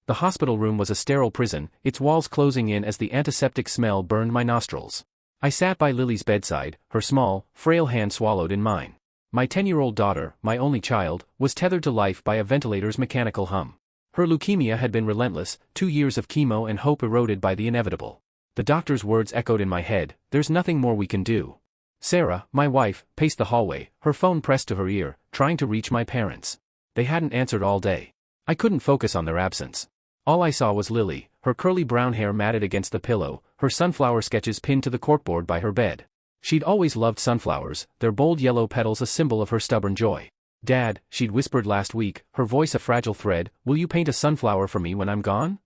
The hospital room was a sterile prison, its walls closing in as the antiseptic smell burned my nostrils. I sat by Lily's bedside, her small, frail hand swallowed in mine. My 10-year-old daughter, my only child, was tethered to life by a ventilator's mechanical hum. Her leukemia had been relentless, 2 years of chemo and hope eroded by the inevitable. The doctor's words echoed in my head, "There's nothing more we can do." Sarah, my wife, paced the hallway, her phone pressed to her ear, trying to reach my parents. They hadn't answered all day. I couldn't focus on their absence. All I saw was Lily, her curly brown hair matted against the pillow, her sunflower sketches pinned to the corkboard by her bed. She'd always loved sunflowers, their bold yellow petals a symbol of her stubborn joy. "Dad," she'd whispered last week, her voice a fragile thread, "will you paint a sunflower for me when I'm gone?"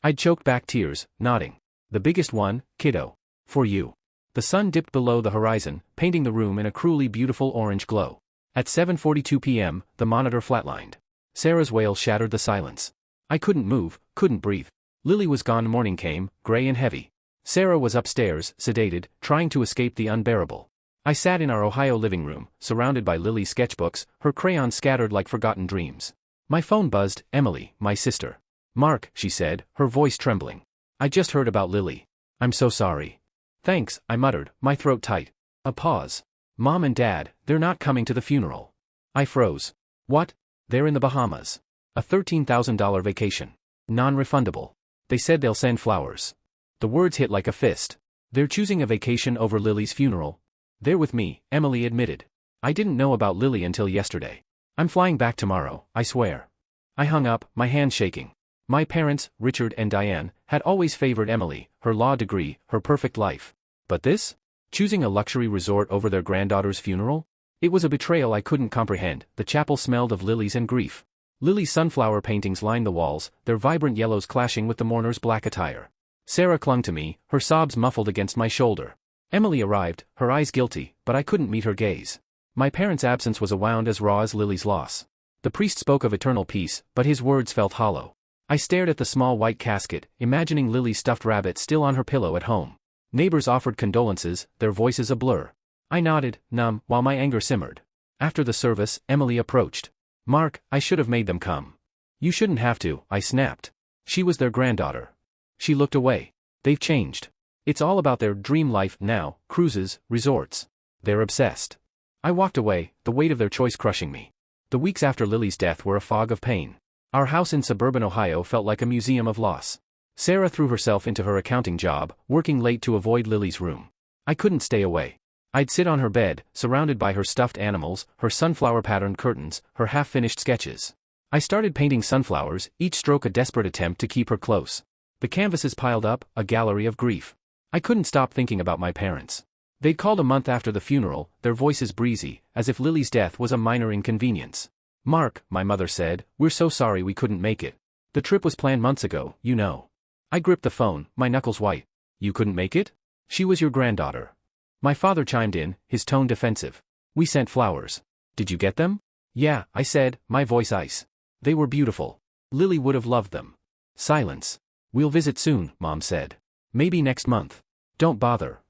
I'd choked back tears, nodding. "The biggest one, kiddo. For you." The sun dipped below the horizon, painting the room in a cruelly beautiful orange glow. At 7:42 p.m., the monitor flatlined. Sarah's wail shattered the silence. I couldn't move, couldn't breathe. Lily was gone. Morning came, gray and heavy. Sarah was upstairs, sedated, trying to escape the unbearable. I sat in our Ohio living room, surrounded by Lily's sketchbooks, her crayons scattered like forgotten dreams. My phone buzzed. "Emily, my sister." "Mark," she said, her voice trembling. "I just heard about Lily. I'm so sorry." "Thanks," I muttered, my throat tight. A pause. "Mom and Dad, they're not coming to the funeral." I froze. "What?" "They're in the Bahamas. A $13,000 vacation. Non-refundable. They said they'll send flowers." The words hit like a fist. "They're choosing a vacation over Lily's funeral?" "They're with me," Emily admitted. "I didn't know about Lily until yesterday. I'm flying back tomorrow, I swear." I hung up, my hands shaking. My parents, Richard and Diane, had always favored Emily, her law degree, her perfect life. But this? Choosing a luxury resort over their granddaughter's funeral? It was a betrayal I couldn't comprehend. The chapel smelled of lilies and grief. Lily's sunflower paintings lined the walls, their vibrant yellows clashing with the mourner's black attire. Sarah clung to me, her sobs muffled against my shoulder. Emily arrived, her eyes guilty, but I couldn't meet her gaze. My parents' absence was a wound as raw as Lily's loss. The priest spoke of eternal peace, but his words felt hollow. I stared at the small white casket, imagining Lily's stuffed rabbit still on her pillow at home. Neighbors offered condolences, their voices a blur. I nodded, numb, while my anger simmered. After the service, Emily approached. "Mark, I should have made them come." "You shouldn't have to," I snapped. She was their granddaughter. She looked away. "They've changed. It's all about their dream life now, cruises, resorts. They're obsessed." I walked away, the weight of their choice crushing me. The weeks after Lily's death were a fog of pain. Our house in suburban Ohio felt like a museum of loss. Sarah threw herself into her accounting job, working late to avoid Lily's room. I couldn't stay away. I'd sit on her bed, surrounded by her stuffed animals, her sunflower-patterned curtains, her half-finished sketches. I started painting sunflowers, each stroke a desperate attempt to keep her close. The canvases piled up, a gallery of grief. I couldn't stop thinking about my parents. They'd called a month after the funeral, their voices breezy, as if Lily's death was a minor inconvenience. "Mark," my mother said, "we're so sorry we couldn't make it. The trip was planned months ago, you know." I gripped the phone, my knuckles white. "You couldn't make it? She was your granddaughter." My father chimed in, his tone defensive. "We sent flowers. Did you get them?" "Yeah," I said, my voice ice. "They were beautiful. Lily would have loved them." Silence. "We'll visit soon," Mom said. "Maybe next month." "Don't bother."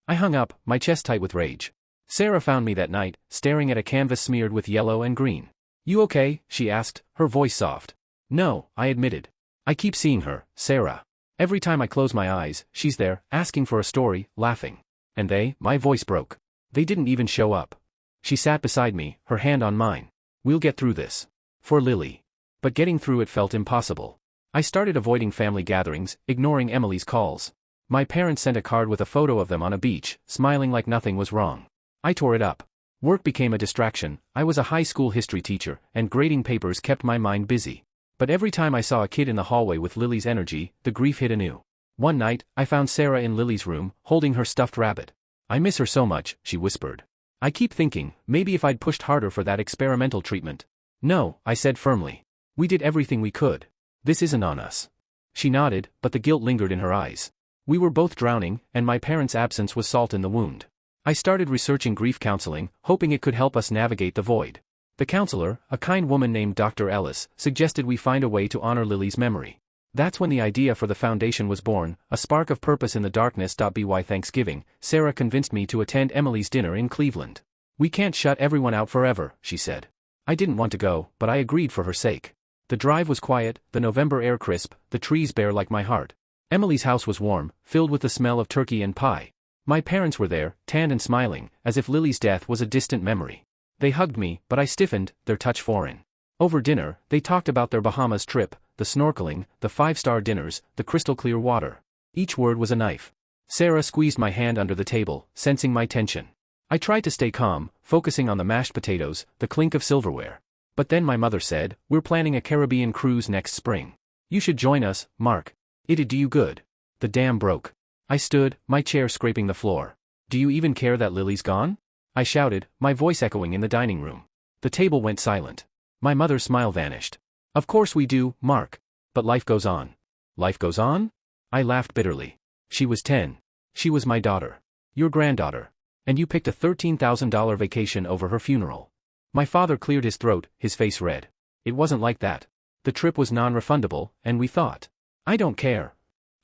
I hung up, my chest tight with rage. Sarah found me that night, staring at a canvas smeared with yellow and green. "You okay?" she asked, her voice soft. "No," I admitted. "I keep seeing her, Sarah. Every time I close my eyes, she's there, asking for a story, laughing. And my voice broke. They didn't even show up." She sat beside me, her hand on mine. "We'll get through this. For Lily." But getting through it felt impossible. I started avoiding family gatherings, ignoring Emily's calls. My parents sent a card with a photo of them on a beach, smiling like nothing was wrong. I tore it up. Work became a distraction. I was a high school history teacher, and grading papers kept my mind busy. But every time I saw a kid in the hallway with Lily's energy, the grief hit anew. One night, I found Sarah in Lily's room, holding her stuffed rabbit. "I miss her so much," she whispered. "I keep thinking, maybe if I'd pushed harder for that experimental treatment." "No," I said firmly. "We did everything we could. This isn't on us." She nodded, but the guilt lingered in her eyes. We were both drowning, and my parents' absence was salt in the wound. I started researching grief counseling, hoping it could help us navigate the void. The counselor, a kind woman named Dr. Ellis, suggested we find a way to honor Lily's memory. That's when the idea for the foundation was born, a spark of purpose in the darkness. By Thanksgiving, Sarah convinced me to attend Emily's dinner in Cleveland. "We can't shut everyone out forever," she said. I didn't want to go, but I agreed for her sake. The drive was quiet, the November air crisp, the trees bare like my heart. Emily's house was warm, filled with the smell of turkey and pie. My parents were there, tanned and smiling, as if Lily's death was a distant memory. They hugged me, but I stiffened, their touch foreign. Over dinner, they talked about their Bahamas trip, the snorkeling, the five-star dinners, the crystal-clear water. Each word was a knife. Sarah squeezed my hand under the table, sensing my tension. I tried to stay calm, focusing on the mashed potatoes, the clink of silverware. But then my mother said, "We're planning a Caribbean cruise next spring. You should join us, Mark. It'd do you good." The dam broke. I stood, my chair scraping the floor. "Do you even care that Lily's gone?" I shouted, my voice echoing in the dining room. The table went silent. My mother's smile vanished. "Of course we do, Mark. But life goes on." "Life goes on?" I laughed bitterly. "She was 10. She was my daughter. Your granddaughter. And you picked a $13,000 vacation over her funeral." My father cleared his throat, his face red. "It wasn't like that. The trip was non-refundable, and we thought." "I don't care."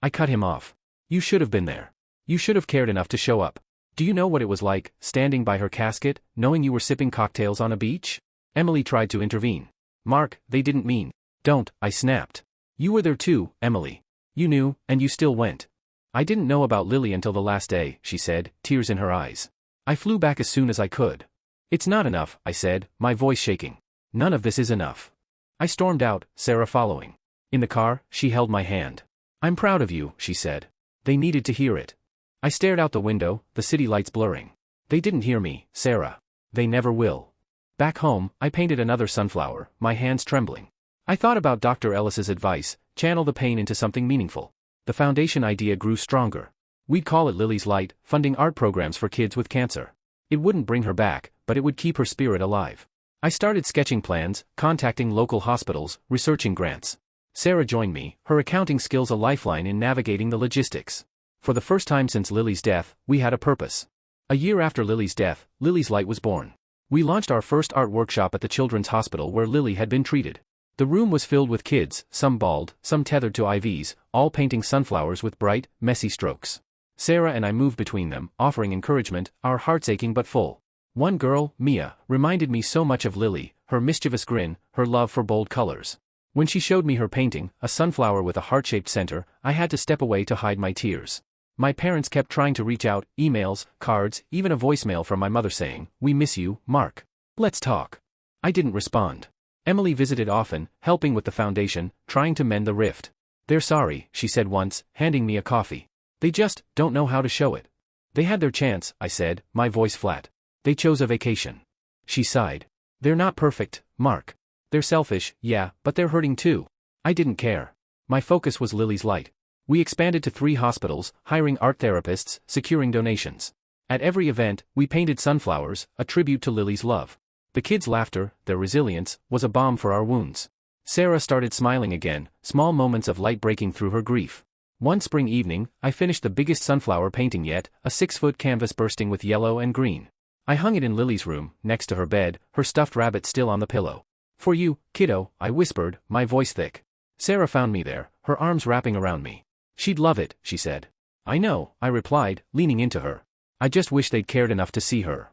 I cut him off. "You should have been there. You should have cared enough to show up. Do you know what it was like, standing by her casket, knowing you were sipping cocktails on a beach?" Emily tried to intervene. "Mark, they didn't mean." "Don't," I snapped. "You were there too, Emily. You knew, and you still went." "I didn't know about Lily until the last day," she said, tears in her eyes. "I flew back as soon as I could." "It's not enough," I said, my voice shaking. "None of this is enough." I stormed out, Sarah following. In the car, she held my hand. "I'm proud of you," she said. They needed to hear it. I stared out the window, the city lights blurring. "They didn't hear me, Sarah. They never will." Back home, I painted another sunflower, my hands trembling. I thought about Dr. Ellis's advice, channel the pain into something meaningful. The foundation idea grew stronger. We'd call it Lily's Light, funding art programs for kids with cancer. It wouldn't bring her back, but it would keep her spirit alive. I started sketching plans, contacting local hospitals, researching grants. Sarah joined me, her accounting skills a lifeline in navigating the logistics. For the first time since Lily's death, we had a purpose. A year after Lily's death, Lily's Light was born. We launched our first art workshop at the children's hospital where Lily had been treated. The room was filled with kids, some bald, some tethered to IVs, all painting sunflowers with bright, messy strokes. Sarah and I moved between them, offering encouragement, our hearts aching but full. One girl, Mia, reminded me so much of Lily, her mischievous grin, her love for bold colors. When she showed me her painting, a sunflower with a heart-shaped center, I had to step away to hide my tears. My parents kept trying to reach out, emails, cards, even a voicemail from my mother saying, "We miss you, Mark. Let's talk." I didn't respond. Emily visited often, helping with the foundation, trying to mend the rift. "They're sorry," she said once, handing me a coffee. "They just don't know how to show it." "They had their chance," I said, my voice flat. "They chose a vacation." She sighed. "They're not perfect, Mark. They're selfish, yeah, but they're hurting too." I didn't care. My focus was Lily's Light. We expanded to 3 hospitals, hiring art therapists, securing donations. At every event, we painted sunflowers, a tribute to Lily's love. The kids' laughter, their resilience, was a balm for our wounds. Sarah started smiling again, small moments of light breaking through her grief. One spring evening, I finished the biggest sunflower painting yet, a 6-foot canvas bursting with yellow and green. I hung it in Lily's room, next to her bed, her stuffed rabbit still on the pillow. "For you, kiddo," I whispered, my voice thick. Sarah found me there, her arms wrapping around me. "She'd love it," she said. "I know," I replied, leaning into her. I just wish they'd cared enough to see her.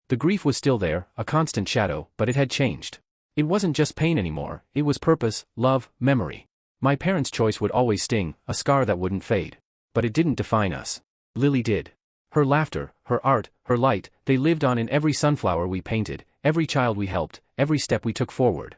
The grief was still there, a constant shadow, but it had changed. It wasn't just pain anymore, it was purpose, love, memory. My parents' choice would always sting, a scar that wouldn't fade. But it didn't define us. Lily did. Her laughter, her art, her light, they lived on in every sunflower we painted, every child we helped, every step we took forward.